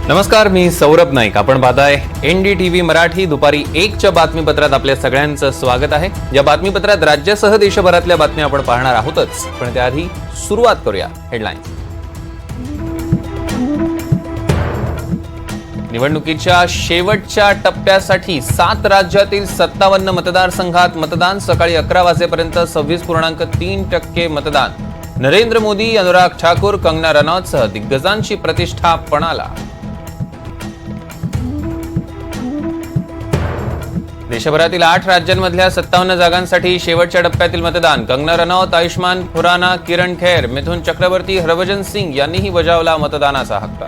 नमस्कार, मी सौरभ नाईक. आपण पाहताय NDTV मराठी. दुपारी 1च्या बातमीपत्रात आपल्या सगळ्यांचं स्वागत आहे. या बातमीपत्रात राज्यासह देशभरातल्या बातम्या आपण पाहणार आहोतच, पण त्याआधी सुरुवात करूया हेडलाईन्स. निवडणुकीच्या शेवटच्या टप्प्यासाठी 7 राज्यातील 57 मतदारसंघात मतदान. सकाळी 11 वाजेपर्यंत 26.3% मतदान. नरेंद्र मोदी, अनुराग ठाकूर, कंगना रनौतसह दिग्गजांची प्रतिष्ठा पणाला. देशभरातील 8 राज्यांमधल्या 57 जागांसाठी शेवटच्या टप्प्यातील मतदान. कंगना रनौत, आयुष्मान खुराना, किरण खेर, मिथुन चक्रवर्ती, हरभजन सिंग यांनीही बजावला मतदानाचा हक्क.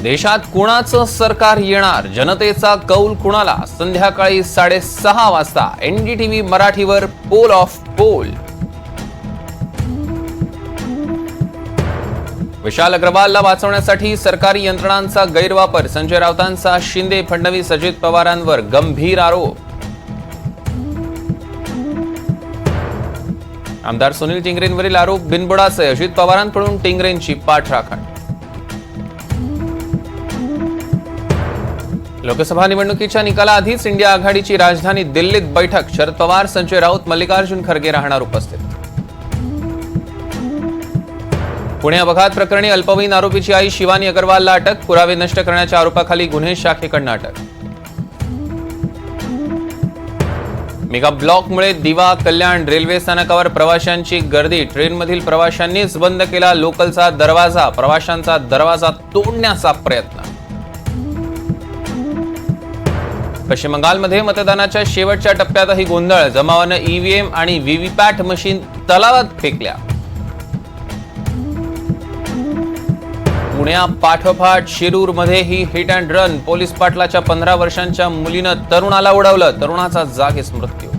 देशात कुणाचं सरकार येणार, जनतेचा कौल कुणाला? संध्याकाळी 6:30 वाजता NDTV मराठीवर पोल ऑफ पोल. विशाल अग्रवालला वाचवण्यासाठी सरकारी यंत्रणांचा गैरवापर. संजय राऊतांचा शिंदे, फडणवीस, अजित पवारांवर गंभीर आरोप. आमदार सुनील टिंगरेंवरील आरोप बिनबुडाचे. अजित पवारांकडून टिंगरेंची पाठराखण. लोकसभा निवडणुकीच्या निकालाआधीच इंडिया आघाडीची राजधानी दिल्लीत बैठक. शरद पवार, संजय राऊत, मल्लिकार्जुन खरगे राहणार उपस्थित. पुणे अपघात प्रकरणी अल्पवयीन आरोपीची आई शिवानी अग्रवालला अटक. पुरावे नष्ट करण्याच्या आरोपाखाली गुन्हे शाखेकडून अटक. मेगा ब्लॉकमुळे दिवा, कल्याण रेल्वे स्थानकावर प्रवाशांची गर्दी. ट्रेनमधील प्रवाशांनीच बंद केला लोकलचा दरवाजा. प्रवाशांचा दरवाजा तोडण्याचा प्रयत्न. पश्चिम बंगालमध्ये मतदानाच्या शेवटच्या टप्प्यातही गोंधळ. जमावानं EVM आणि व्हीव्हीपॅट मशीन तलावात फेकल्या. पुण्यापाठोपाठ शिरूरमध्येही हिट अँड रन. पोलीस पाटलाच्या 15 वर्षांच्या मुलीनं तरुणाला उडवलं. तरुणाचा जागीच मृत्यू.